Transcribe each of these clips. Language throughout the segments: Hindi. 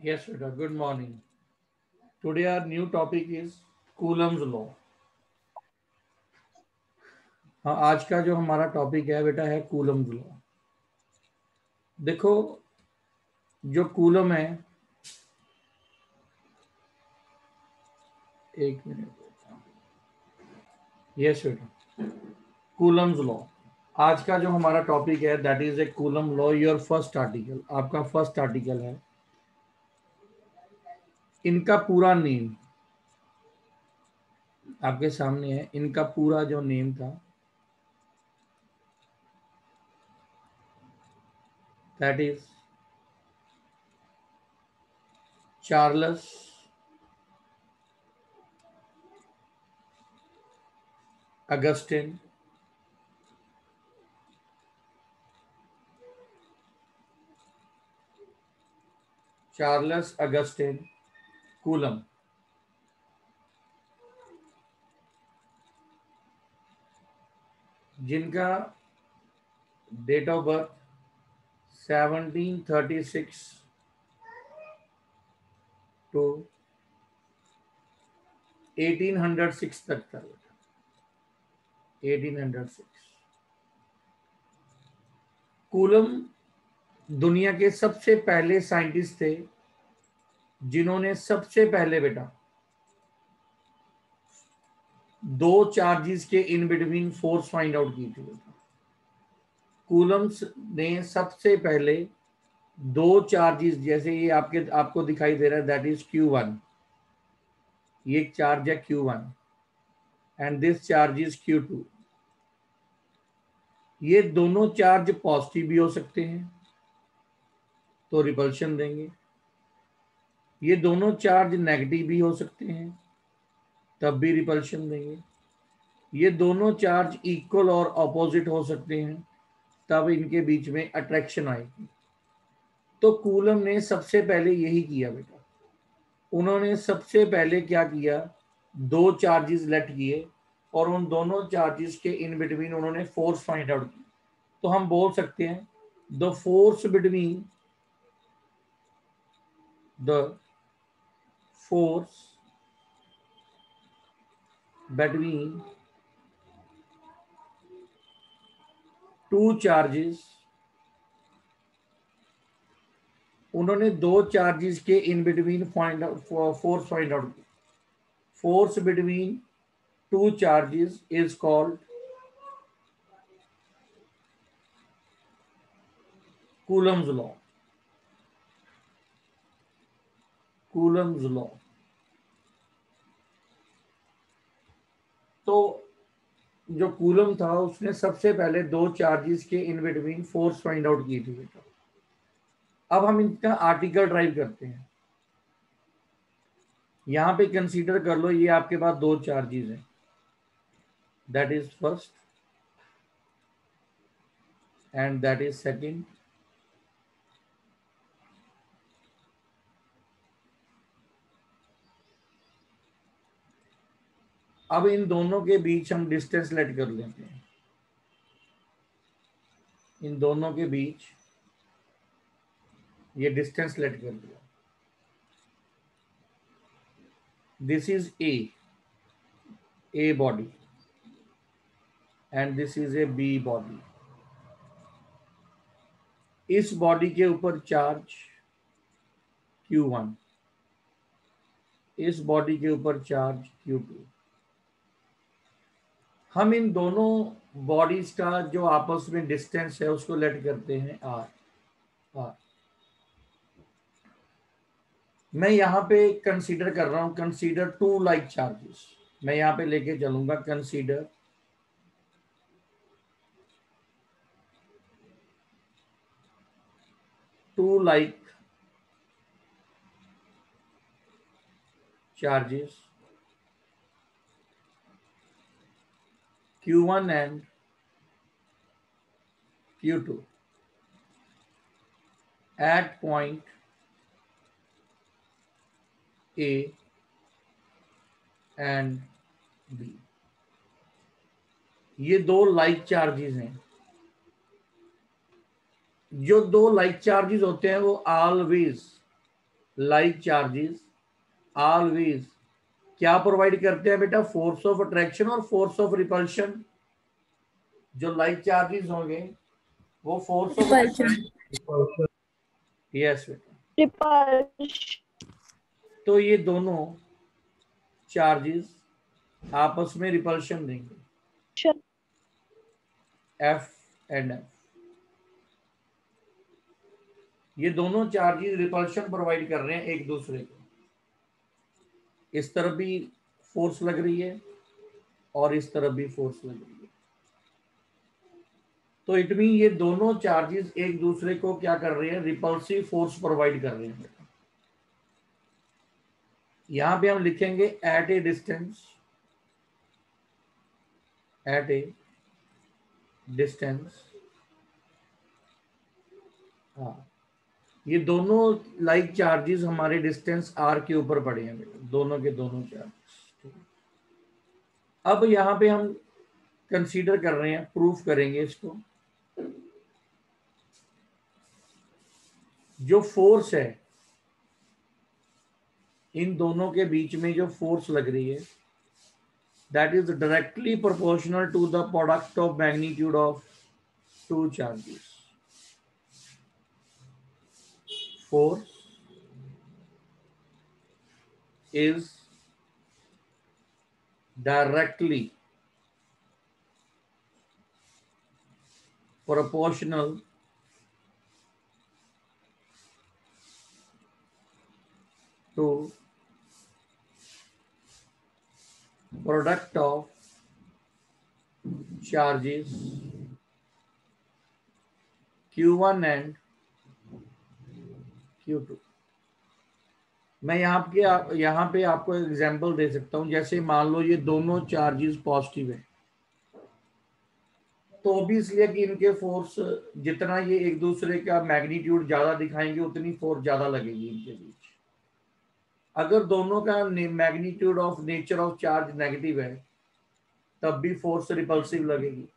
Yes, Rita. Good morning. Today our new topic is Coulomb's law. हाँ, आज का जो हमारा टॉपिक है बेटा है कूलम्स लॉ। देखो, जो कूलम है, एक मिनट। यस बेटा, कूलम्स लॉ। आज का जो हमारा टॉपिक है that is a coulomb law. Your first article, आपका फर्स्ट आर्टिकल है। इनका पूरा नेम आपके सामने है। इनका पूरा जो नेम था that is Charles Augustine Charles Augustine coulomb, जिनका डेट ऑफ बर्थ 1736 टू 1806 तक था। 1806। कूलम दुनिया के सबसे पहले साइंटिस्ट थे जिन्होंने सबसे पहले बेटा दो चार्जेस के in between force find out की थी बेटा। कूलम्स ने सबसे पहले दो चार्जेस, जैसे ये आपको दिखाई दे रहा है दैट इज Q1। ये एक चार्ज है Q1 and this charge is Q2। ये दोनों चार्ज पॉजिटिव भी हो सकते हैं तो रिपल्शन देंगे। ये दोनों चार्ज नेगेटिव भी हो सकते हैं तब भी रिपल्शन देंगे। ये दोनों चार्ज इक्वल और ऑपोजिट हो सकते हैं तब इनके बीच में अट्रैक्शन आएगी। तो कूलम ने सबसे पहले यही किया बेटा। उन्होंने सबसे पहले क्या किया, दो चार्जेस लेट किए और उन दोनों चार्जेस के इन बिटवीन उन्होंने फोर्स फाइंड आउट की। तो हम बोल सकते हैं the force between the force between two charges, उन्होंने दो चार्जेस के in between find force find out की। Force between two charges is called Coulomb's law. Coulomb's law. तो जो कूलम था उसने सबसे पहले दो चार्जेस के in between force find out की थी बेटा। अब हम इनका आर्टिकल ड्राइव करते हैं। यहां पे कंसीडर कर लो ये आपके पास दो चार्जेस हैं that is first and that is second. अब इन दोनों के बीच हम डिस्टेंस लेट कर लेते हैं। इन दोनों के बीच ये डिस्टेंस लेट कर दिया। This is a body and this is a B body. इस बॉडी के ऊपर चार्ज Q1, इस बॉडी के ऊपर चार्ज Q2। हम इन दोनों बॉडीज का जो आपस में डिस्टेंस है उसको लेट करते हैं R। मैं यहाँ पे कंसीडर कर रहा हूँ, कंसीडर टू लाइक चार्जेस। मैं यहाँ पे लेके चलूंगा consider to like charges Q1 and Q2 at point A and B। ये दो लाइक चार्जेस हैं। जो दो लाइक चार्जेस होते हैं वो ऑलवेज लाइक चार्जेस ऑलवेज क्या प्रोवाइड करते हैं बेटा? फोर्स ऑफ अट्रैक्शन और फोर्स ऑफ रिपल्शन। जो लाइक चार्जेस होंगे वो force of repulsion. Attraction. Yes बेटा। रिपल्शन। तो ये दोनों चार्जेस आपस में रिपल्शन देंगे, एफ एंड एफ। ये दोनों चार्जेस रिपल्शन प्रोवाइड कर रहे हैं एक दूसरे को। इस तरफ भी फोर्स लग रही है और इस तरफ भी फोर्स लग रही है। तो इट मीन ये दोनों चार्जेस एक दूसरे को क्या कर रहे हैं? रिपल्सिव फोर्स प्रोवाइड कर रहे हैं। यहां पे हम लिखेंगे at a distance, at a distance. हाँ, ये दोनों लाइक चार्जेस हमारे डिस्टेंस आर के ऊपर पड़े हैं, दोनों के दोनों चार्जेस। अब यहाँ पे हम कंसीडर कर रहे हैं, प्रूफ करेंगे इसको। जो फोर्स है इन दोनों के बीच में, जो फोर्स लग रही है, that is directly proportional to the product of magnitude of two charges. Force is directly proportional to product of charges Q1 and Q2। मैं यहाँ पे आपको एग्जांपल दे सकता हूँ। जैसे मान लो ये दोनों चार्जेस पॉजिटिव है, तो ऑब्वियसली कि इनके फोर्स जितना ये एक दूसरे का मैग्नीट्यूड ज्यादा दिखाएंगे उतनी फोर्स ज्यादा लगेगी इनके बीच। अगर दोनों का magnitude of nature of charge negative है तब भी फोर्स रिपल्सिव लगेगी।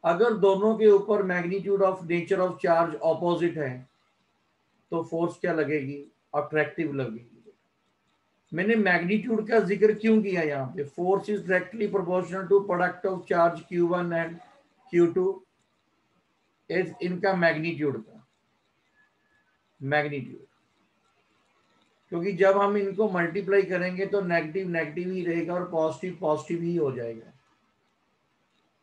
अगर दोनों के ऊपर magnitude of nature of charge opposite है तो फोर्स क्या लगेगी? अट्रैक्टिव लगेगी। मैंने मैग्नीट्यूड का जिक्र क्यों किया यहाँ पे? Force is directly proportional to product of charge Q1 and Q2 is इनका मैग्नीट्यूड का मैग्नीट्यूड। क्योंकि जब हम इनको मल्टीप्लाई करेंगे तो नेगेटिव नेगेटिव ही रहेगा और पॉजिटिव पॉजिटिव ही हो जाएगा।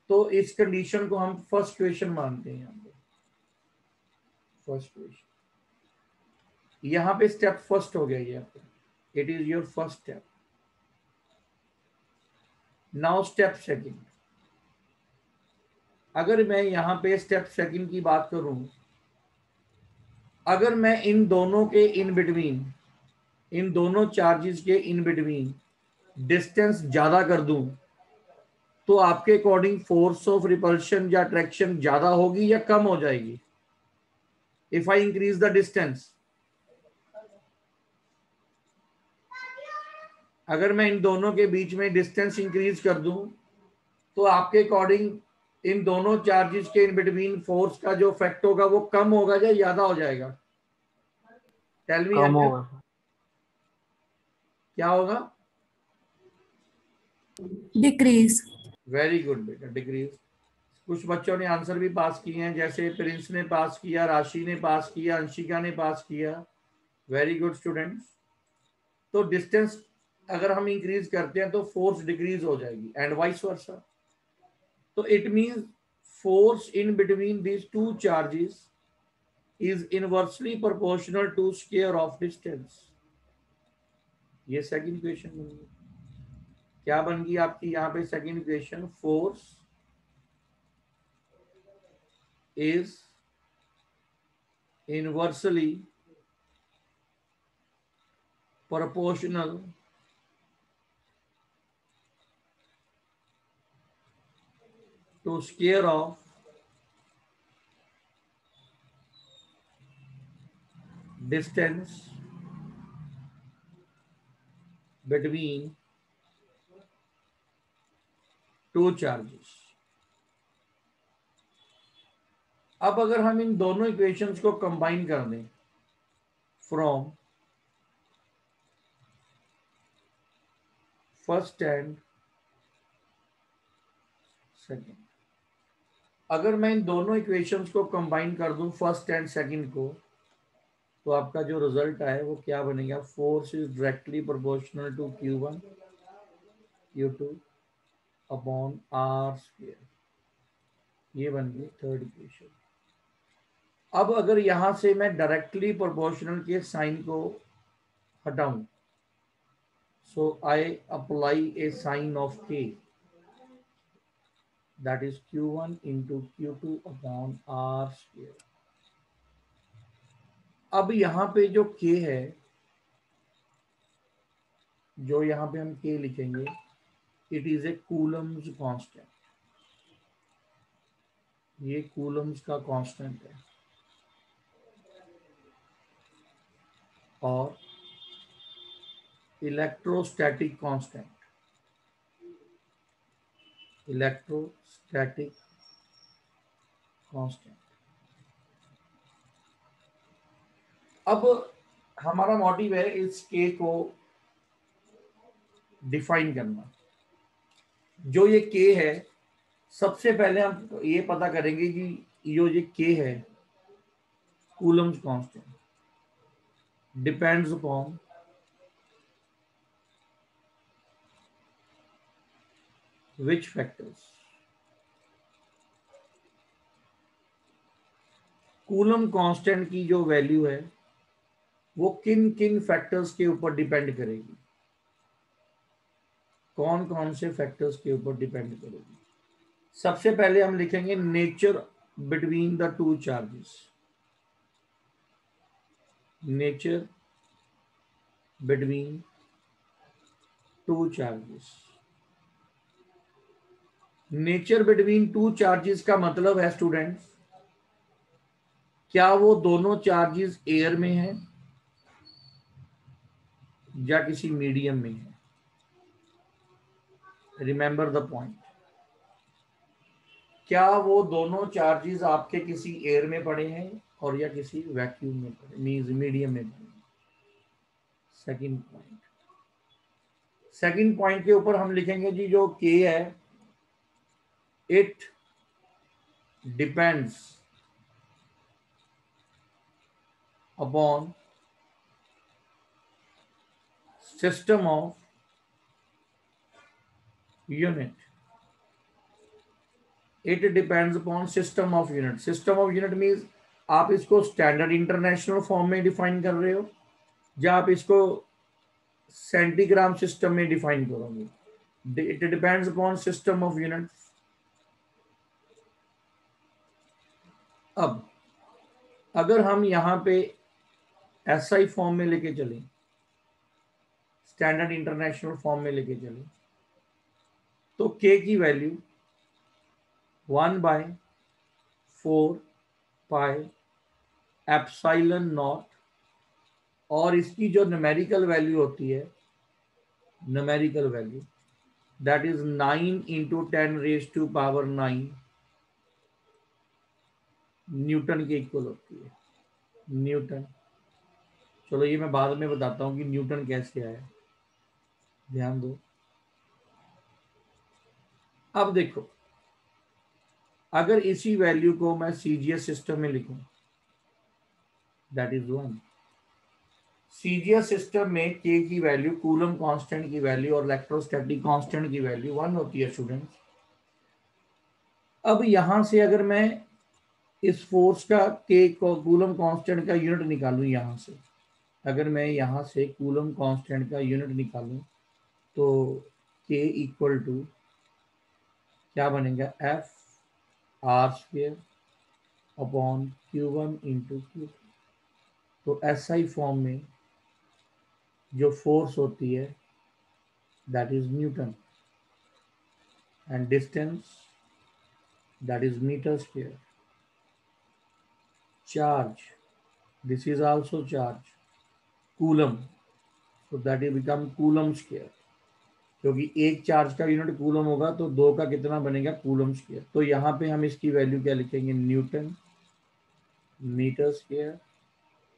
तो इस कंडीशन को हम फर्स्ट क्वेश्चन मानते हैं। यहाँ पे फर्स्ट क्वेश्चन, यहाँ पे स्टेप फर्स्ट हो गया ये। It is your first step. Now step second. अगर मैं यहाँ पे स्टेप सेकंड की बात करूं, अगर मैं इन दोनों के इन बिटवीन, इन दोनों चार्जेस के इन बिटवीन डिस्टेंस ज्यादा कर दूं तो आपके अकॉर्डिंग फोर्स ऑफ रिपल्शन या अट्रैक्शन ज्यादा होगी या कम हो जाएगी? If I increase the distance, अगर मैं इन दोनों के बीच में डिस्टेंस इंक्रीज कर दूं तो आपके अकॉर्डिंग इन दोनों चार्जेस के इन बिटवीन फोर्स का जो इफेक्ट होगा वो कम होगा या ज्यादा हो जाएगा? Tell me. कम होगा। क्या होगा? डिक्रीज। वेरी गुड बेटा, डिक्रीज। कुछ बच्चों ने आंसर भी पास किए हैं, जैसे प्रिंस ने पास किया, राशि ने पास किया, अंशिका ने पास किया। Very good students. तो डिस्टेंस अगर हम इंक्रीज करते हैं तो फोर्स डिक्रीज हो जाएगी एंड वाइस वर्सा। तो it means force in between these two charges is inversely proportional to square of distance. ये सेकंड इक्वेशन बन गई। क्या बन गई आपकी यहाँ पे second equation? Force is inversely proportional to square of distance between two charges। अब अगर हम इन दोनों इक्वेशंस को कंबाइन कर दें फ्रॉम फर्स्ट एंड सेकंड। अगर मैं इन दोनों इक्वेशंस को कंबाइन कर दूं फर्स्ट एंड सेकंड को, तो आपका जो रिजल्ट आए वो क्या बनेगा, force is directly proportional to Q1 Q2 upon R square. ये बन गई थर्ड इक्वेशन। अब अगर यहां से मैं डायरेक्टली प्रोपोर्शनल के साइन को हटाऊं, so I apply a sign of K, that is Q1 into Q2 upon R square। अब यहाँ पे जो K है, जो यहाँ पे हम K लिखेंगे, it is a Coulomb's constant. ये कूलम्स का कांस्टेंट है और इलेक्ट्रोस्टैटिक कांस्टेंट, इलेक्ट्रोस्टैटिक कांस्टेंट। अब हमारा मोटिव है इस K को डिफाइन करना। जो ये K है, सबसे पहले हम ये पता करेंगे कि ये K है, Coulomb's constant, depends upon which factors। Coulomb constant की जो वैल्यू है वो किन किन फैक्टर्स के ऊपर डिपेंड करेगी, कौन कौन से फैक्टर्स के ऊपर डिपेंड करेगी। सबसे पहले हम लिखेंगे nature between the two charges, nature between two charges. Nature between two charges का मतलब है स्टूडेंट्स, क्या वो दोनों चार्जेस एयर में हैं या किसी मीडियम में है। रिमेंबर द पॉइंट, क्या वो दोनों चार्जेस आपके किसी एयर में पड़े हैं और या किसी वैक्यूम में पड़े, मींस मीडियम में पड़े। सेकंड पॉइंट, सेकंड पॉइंट के ऊपर हम लिखेंगे जी जो K है, it depends upon system of unit. It depends upon system of unit. System of unit means आप इसको स्टैंडर्ड इंटरनेशनल फॉर्म में डिफाइन कर रहे हो या आप इसको सेंटीग्राम सिस्टम में डिफाइन करोगे। It depends upon system of unit. अब अगर हम यहां पे SI फॉर्म में लेके चलें, स्टैंडर्ड इंटरनेशनल फॉर्म में लेके चलें, तो K की वैल्यू 1/4πε0 और इसकी जो न्यूमेरिकल वैल्यू होती है, numerical value that is 9 × 10⁹ Newton के इक्वल होती है। न्यूटन, चलो ये मैं बाद में बताता हूं कि न्यूटन कैसे आया, ध्यान दो। अब देखो, अगर इसी वैल्यू को मैं CGS सिस्टम में लिखूं, दैट इज 1। CGS सिस्टम में K की वैल्यू, कूलम कांस्टेंट की वैल्यू और इलेक्ट्रोस्टैटिक कांस्टेंट की वैल्यू 1 होती है स्टूडेंट्स। अब यहां से अगर मैं इस फोर्स का K को कूलम कांस्टेंट का यूनिट निकालूं, यहां से अगर मैं यहां से कूलम कांस्टेंट का यूनिट निकालूं, तो K इक्वल टू क्या बनेगा, F(R²) अपॉन Q1 × Q2। तो SI फॉर्म में जो फोर्स होती है that is newton and distance that is metre square. Charge, this is also charge, coulomb, तो that is become coulomb square, क्योंकि एक चार्ज का यूनिट कूलम होगा तो दो का कितना बनेगा, कूलम स्क्वायर। तो यहाँ पे हम इसकी वैल्यू क्या लिखेंगे, newton metre square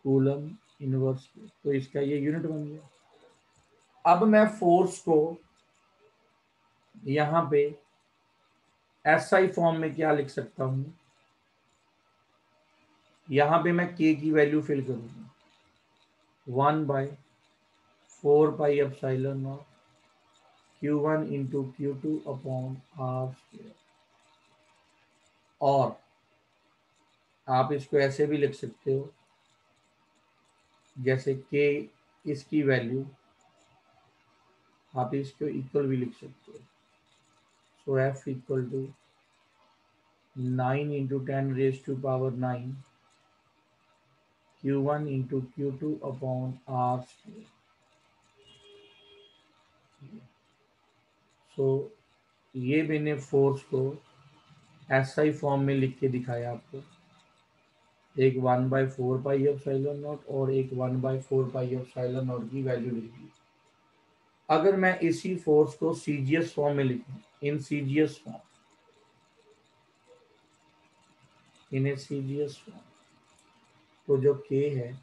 coulomb inverse square. तो इसका ये यूनिट बन गया। अब मैं फोर्स को यहाँ पे SI फॉर्म में क्या लिख सकता हूँ, यहाँ पे मैं K की वैल्यू फिल करूँगा 1/4πε0 Q1 into Q2 upon R²। और आप इसको ऐसे भी लिख सकते हो, जैसे K इसकी वैल्यू आप इसको इक्वल भी लिख सकते हो। So F equal to 9 into 10⁻⁹ Q1 into Q2 upon R²। So ये मैंने फोर्स को SI फॉर्म में लिख के दिखाया आपको, एक 1/4πε0 और एक 1/4πε0 की वैल्यू लिख दी। अगर मैं इसी फोर्स को CGS फॉर्म में लिखूं, इन CGS फॉर्म, इन CGS फॉर्म, तो जो K है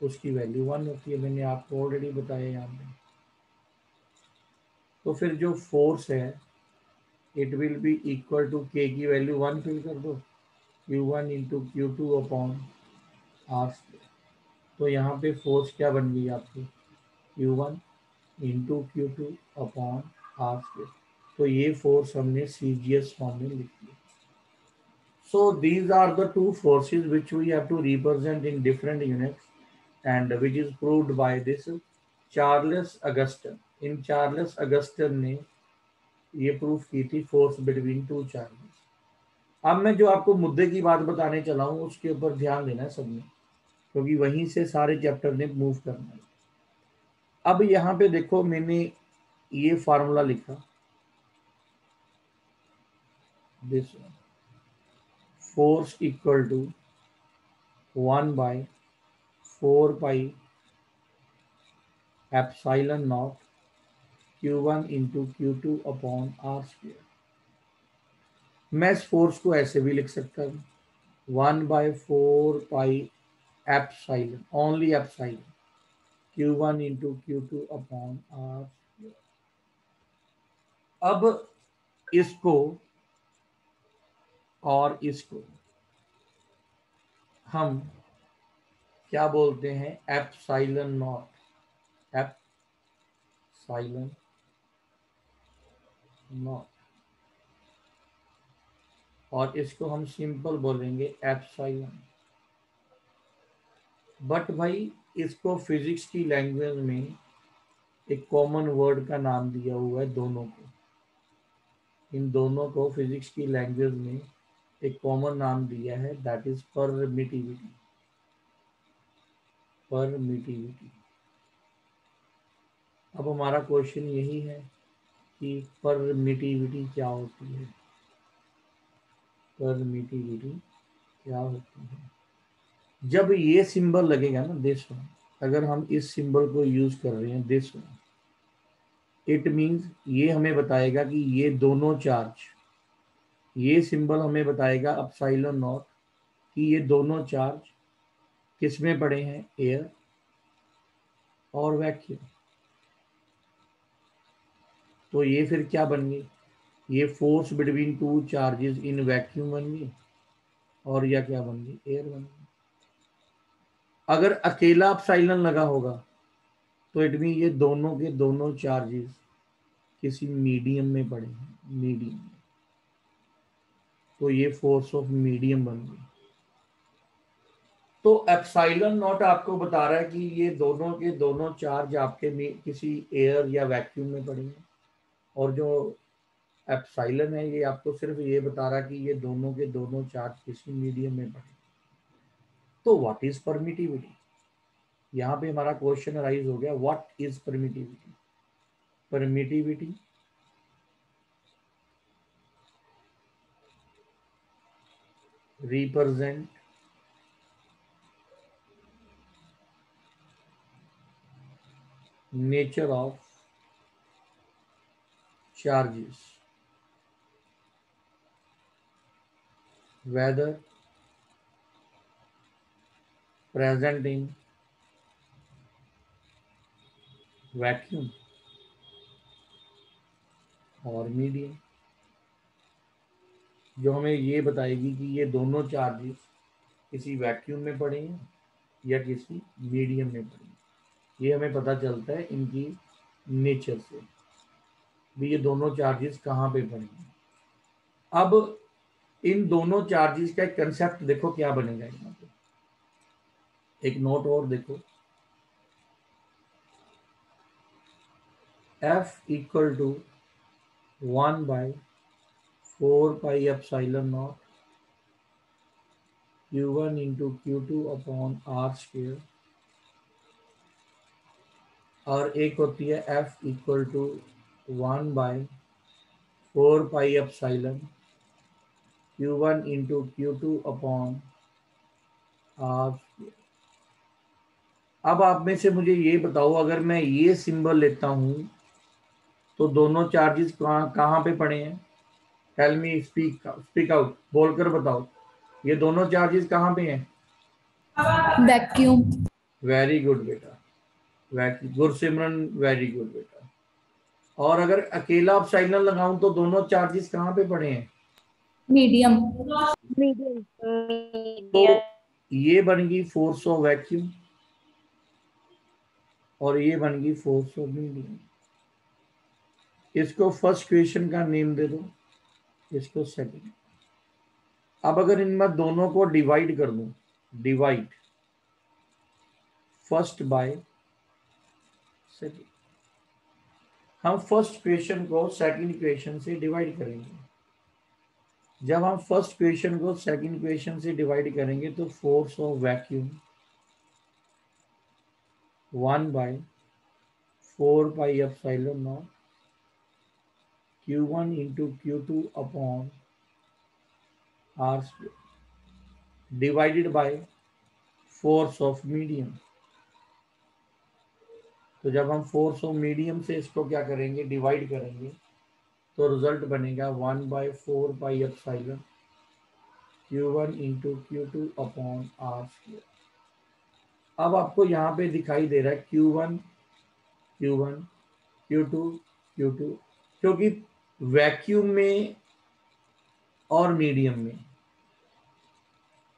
उसकी वैल्यू 1 होती है, मैंने आपको ऑलरेडी बताया यहाँ पे। तो फिर जो फोर्स है it will be equal to K की वैल्यू 1 फिल कर दो, Q1 into Q2 upon R²। तो यहाँ पे फोर्स क्या बन गई आपकी, Q1 into Q2 upon R²। तो ये फोर्स हमने CGS फॉर्म में लिख दिया। So these are the two forces which we have to represent in different units and which is proved by this Charles Augustin. In Charles Augustin ने ये प्रूफ की थी फोर्स बिटवीन टू चार्जेस। अब मैं जो आपको मुद्दे की बात बताने चला हूँ उसके ऊपर ध्यान देना है सबने, क्योंकि वहीं से सारे चैप्टर ने मूव करना है। अब यहाँ पे देखो मैंने ये फार्मूला लिखा, this force equal to 1/4πε0 Q1 into Q2 upon R²। मैं इस फोर्स को ऐसे भी लिख सकता हूँ 1/4πε only epsilon Q1 into Q2 upon R²। अब इसको और इसको हम क्या बोलते हैं, एप्साइलन नॉट, एप्साइलन नॉट, और इसको हम सिंपल बोलेंगे एप्साइलन। बट भाई इसको फिजिक्स की लैंग्वेज में एक कॉमन वर्ड का नाम दिया हुआ है दोनों को, इन दोनों को फिजिक्स की लैंग्वेज में एक कॉमन नाम दिया है, दैट इज परमिटिविटी। परमिटिविटी। अब हमारा क्वेश्चन यही है कि परमिटिविटी क्या होती है, परमिटिविटी क्या होती है। जब ये सिंबल लगेगा ना दिस वन, अगर हम इस सिंबल को यूज कर रहे हैं दिस वन, इट मींस ये हमें बताएगा कि ये दोनों चार्ज, ये सिंबल हमें बताएगा एप्सिलॉन नॉट कि ये दोनों चार्ज किस में पड़े हैं, एयर और वैक्यूम। तो ये फिर क्या बन गई, ये force between two charges in vacuum बन गई, और या क्या बन गई, एयर बन गई। अगर अकेला एप्सिलॉन लगा होगा तो इट मीन ये दोनों के दोनों चार्जेस किसी मीडियम में पड़े हैं, मीडियम में, तो ये फोर्स ऑफ मीडियम बन गई। तो एप्सिलॉन नॉट आपको बता रहा है कि ये दोनों के दोनों चार्ज आपके में किसी एयर या वैक्यूम में पड़े हैं, और जो एप्सिलॉन है ये आपको सिर्फ ये बता रहा है कि ये दोनों के दोनों चार्ज किसी मीडियम में पड़े। तो व्हाट इज परमिटिविटी, यहाँ पे हमारा क्वेश्चन राइज हो गया, what is permittivity. Permittivity represent nature of charges, whether present in vacuum और मीडियम, जो हमें ये बताएगी कि ये दोनों चार्जेस किसी वैक्यूम में पड़े हैं या किसी मीडियम में पड़े हैं। ये हमें पता चलता है इनकी नेचर से भी ये दोनों चार्जेस कहाँ पे पड़े हैं। अब इन दोनों चार्जेस का एक कंसेप्ट देखो क्या बनेगा यहाँ पे, एक नोट और देखो, F equal to 1/4πε0 Q1 into Q2 upon R square, और एक होती है F equal to 1/4πε Q1 into Q2 upon R square. अब आप में से मुझे ये बताओ, अगर मैं ये सिंबल लेता हूं तो दोनों चार्जेस कहाँ पे पड़े हैं? टेल मी, स्पीक आउट, बोलकर बताओ, ये दोनों चार्जेस कहाँ पे हैं? वैक्यूम। वेरी गुड बेटा, गुरसिमरन, वेरी गुड बेटा। और अगर अकेला अपसाइलन लगाऊं तो दोनों चार्जेस कहाँ पे पड़े हैं? मीडियम। मीडियम। तो ये बन गई फोर्स ऑफ वैक्यूम और ये बन गई फोर्स ऑफ मीडियम। इसको फर्स्ट क्वेश्चन का नेम दे दो, इसको सेकंड। अब अगर इनमें दोनों को डिवाइड कर दूं, डिवाइड फर्स्ट बाय सेकंड, हम फर्स्ट क्वेश्चन को सेकंड क्वेश्चन से डिवाइड करेंगे। जब हम फर्स्ट क्वेश्चन को सेकंड क्वेश्चन से डिवाइड करेंगे तो force of vacuum 1/4πε0 Q1 into Q2 upon R square divided by force of medium. तो जब हम फोर्स ऑफ मीडियम से इसको क्या करेंगे, डिवाइड करेंगे, तो रिजल्ट बनेगा 1/4πε Q1 into Q2 upon R square. अब आपको यहाँ पे दिखाई दे रहा है Q1 Q1 Q2 Q2, क्योंकि वैक्यूम में और मीडियम में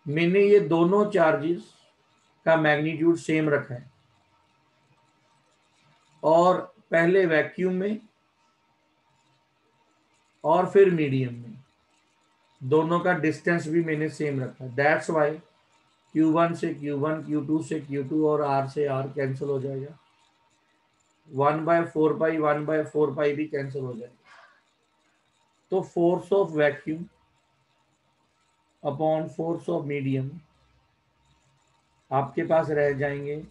मैंने ये दोनों चार्जेस का मैग्नीट्यूड सेम रखा है, और पहले वैक्यूम में और फिर मीडियम में दोनों का डिस्टेंस भी मैंने सेम रखा है। दैट्स वाई Q1 से Q1, Q2 से Q2 और R से R कैंसिल हो जाएगा, 1/4π भी कैंसिल हो जाएगा। तो force of vacuum upon force of medium आपके पास रह जाएंगे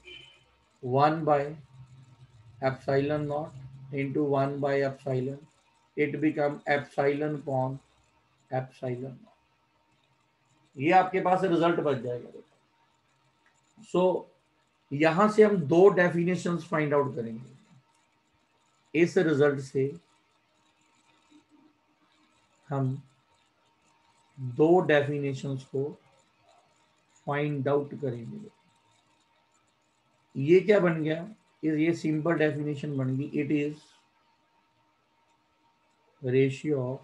1/ε0 into 1/ε, it become epsilon upon epsilon. ये आपके पास रिजल्ट बच जाएगा। सो यहां से हम दो डेफिनेशंस फाइंड आउट करेंगे। इस रिजल्ट से हम दो डेफिनेशंस को फाइंड आउट करेंगे। ये क्या बन गया, ये सिंपल डेफिनेशन बन गई, it is ratio of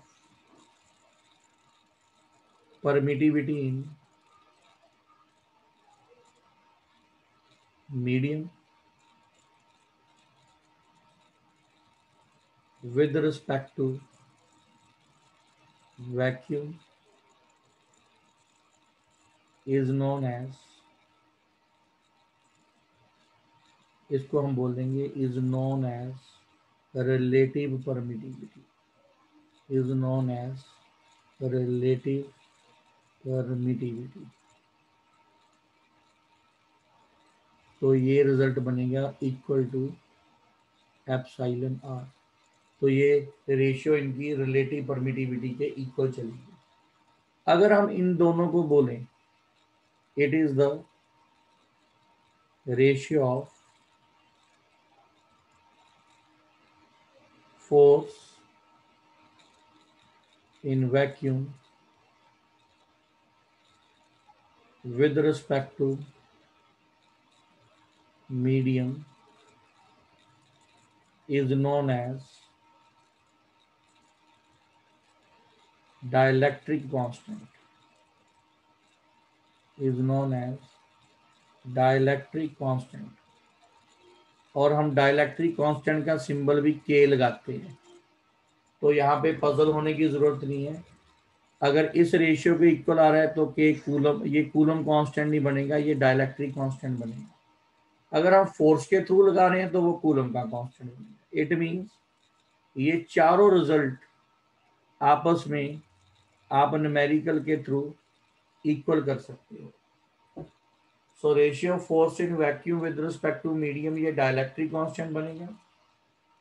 permittivity in medium with respect to vacuum is known as, इसको हम बोल देंगे is known as relative permittivity, is known as relative permittivity। तो ये रिजल्ट बनेगा इक्वल टू एप्सिलॉन आर। तो ये रेशियो इनकी रिलेटिव परमिटिविटी के इक्वल चलेगी। अगर हम इन दोनों को बोलें, it is the ratio of force in vacuum with respect to medium is known as dielectric constant is known as dielectric constant, और हम डाइलेक्ट्रिक कांस्टेंट का सिंबल भी के लगाते हैं। तो यहाँ पे पजल होने की जरूरत नहीं है। अगर इस रेशियो के इक्वल आ रहा है तो के कूलम, ये कूलम कांस्टेंट नहीं बनेगा, ये डाइलेक्ट्रिक कांस्टेंट बनेगा। अगर हम फोर्स के थ्रू लगा रहे हैं तो वो कूलम का कांस्टेंट बनेगा। इट मींस ये चारों रिजल्ट आपस में आप न्यूमेरिकल के थ्रू इक्वल कर सकते हो। So ratio force in vacuum with respect to medium, ये डाइलेक्ट्रिक कांस्टेंट बनेगा।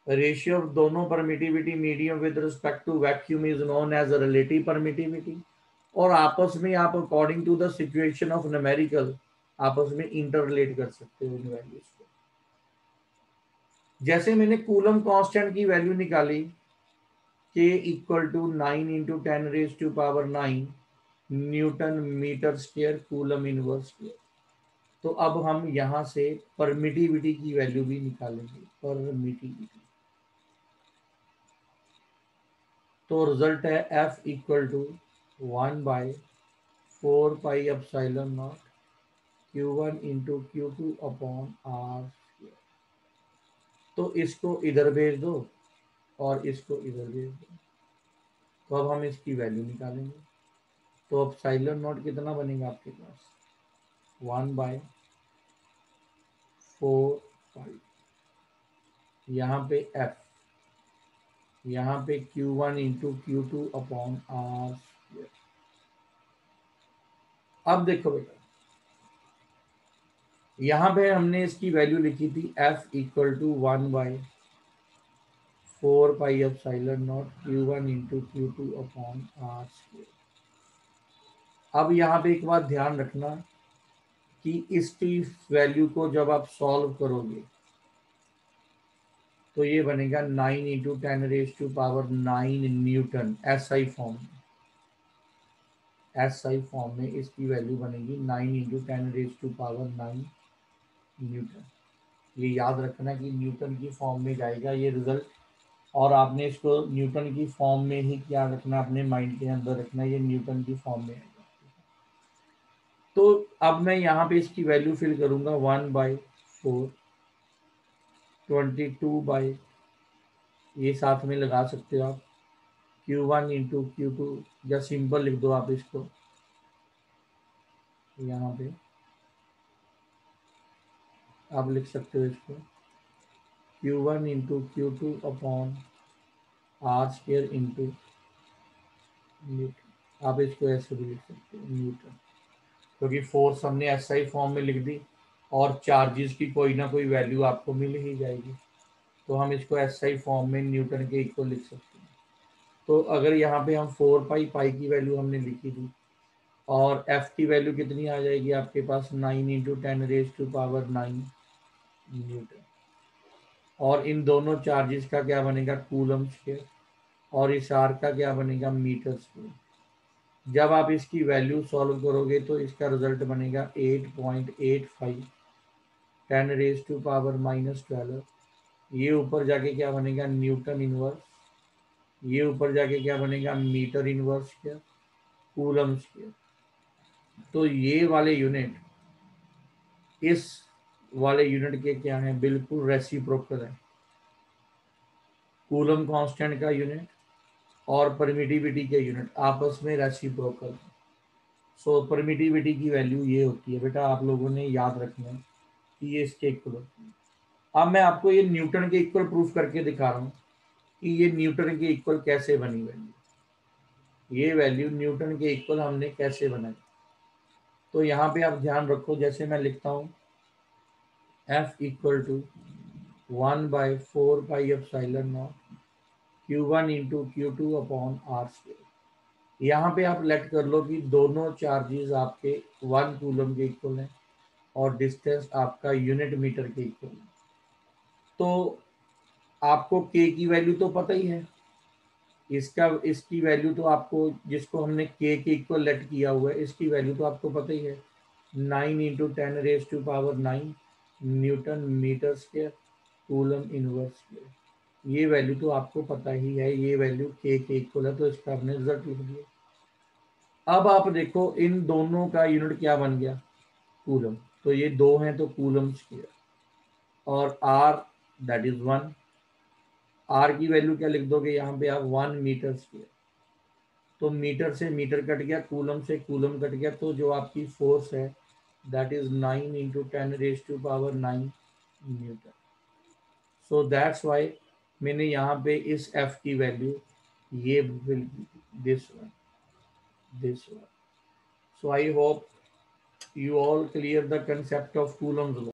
रेशियो ऑफ दोनों permittivity medium with respect to vacuum is known as relative permittivity, और आपस में आप according to the situation of numerical आपस में इंटर रिलेट कर सकते हो इन वैल्यूज को। जैसे मैंने कूलम कांस्टेंट की वैल्यू निकाली K equal to 9 into 10⁻⁹ newton metre square coulomb inverse square. तो अब हम यहाँ से परमिटिविटी की वैल्यू भी निकालेंगे। परमिटिविटी तो रिजल्ट है F equal to 1/4πε0 Q1 into Q2 upon R। तो इसको इधर भेज दो और इसको इधर भेज दो, तो अब हम इसकी वैल्यू निकालेंगे। तो अब साइलर नॉट कितना बनेगा आपके पास 1/4π, यहाँ पे F, यहाँ पे Q1 into Q2 upon R। अब देखो बेटा, यहाँ पे हमने इसकी वैल्यू लिखी थी F equal to 1/4πε0 Q1 into Q2 upon R square. अब यहाँ पे एक बात ध्यान रखना कि इसकी वैल्यू को जब आप सॉल्व करोगे तो ये बनेगा 9 इंटू 10⁻⁹ न्यूटन SI फॉर्म में। SI फॉर्म में इसकी वैल्यू बनेगी 9 इंटू 10⁻⁹ न्यूटन। ये याद रखना कि न्यूटन की फॉर्म में जाएगा ये रिजल्ट, और आपने इसको न्यूटन की फॉर्म में ही क्या रखना, अपने माइंड के अंदर रखना, ये न्यूटन की फॉर्म में आएगा। तो अब मैं यहाँ पे इसकी वैल्यू फिल करूंगा 1/4, 22 ये साथ में लगा सकते हो आप Q1 इंटू Q2, या सिंपल लिख दो आप इसको यहाँ पे, आप लिख सकते हो इसको Q1 into Q2 upon R square into Newton. आप इसको ऐसे भी लिख सकते हो न्यूटन, क्योंकि फोर्स हमने SI फॉर्म में लिख दी और चार्जेस की कोई ना कोई वैल्यू आपको मिल ही जाएगी, तो हम इसको SI फॉर्म में न्यूटन के इक्वल लिख सकते हैं। तो अगर यहाँ पे हम 4π की वैल्यू हमने लिखी थी और F की वैल्यू कितनी आ जाएगी आपके पास 9 इंटू 10⁻⁹ न्यूटन, और इन दोनों चार्जेस का क्या बनेगा कूलम स्क्वायर, और इस R का क्या बनेगा मीटर स्क्वायर। जब आप इसकी वैल्यू सॉल्व करोगे तो इसका रिजल्ट बनेगा 8.85 10⁻⁻12। ये ऊपर जाके क्या बनेगा न्यूटन इनवर्स, ये ऊपर जाके क्या बनेगा metre inverse square coulomb square. तो ये वाले यूनिट इस वाले यूनिट के क्या है, बिल्कुल रेसिप्रोकल है। कूलम कांस्टेंट का यूनिट और परमिटिविटी के यूनिट आपस में रेसिप्रोकल है। सो परमिटिविटी की वैल्यू ये होती है बेटा, आप लोगों ने याद रखना है कि ये इसके इक्वल होती है। अब मैं आपको ये न्यूटन के इक्वल प्रूफ करके दिखा रहा हूँ कि ये न्यूटन के इक्वल कैसे बनी वैल्यू। ये वैल्यू न्यूटन के इक्वल हमने कैसे बनाई, तो यहाँ पे आप ध्यान रखो, जैसे मैं लिखता हूँ F equal to 1/4πε0 Q1 into Q2 upon R square. यहाँ पे आप लेट कर लो कि दोनों चार्जेस आपके 1 कूलम के इक्वल हैं और डिस्टेंस आपका यूनिट मीटर के इक्वल है। तो आपको K की वैल्यू तो पता ही है, इसकी वैल्यू तो आपको, जिसको हमने K के इक्वल लेट किया हुआ है, इसकी वैल्यू तो आपको पता ही है 9 into 10⁻⁹ newton metre square coulomb inverse square. ये वैल्यू तो आपको पता ही है, ये वैल्यू K के इक्वल है, तो इसका हमने रिजल्ट लिख दिया। अब आप देखो इन दोनों का यूनिट क्या बन गया, कूलम। तो ये 2 हैं तो कूलम स्क्वायर, और आर दैट इज 1। आर की वैल्यू क्या लिख दोगे यहाँ पे आप, 1 मीटर स्क्वायर। तो मीटर से मीटर कट गया, कूलम से कूलम कट गया, तो जो आपकी फोर्स है that is 9 into 10⁻⁹ Newton. So that's why मैंने यहाँ पे इस एफ की वैल्यू ये will this one, this one. So I hope you all clear the concept of Coulomb's law.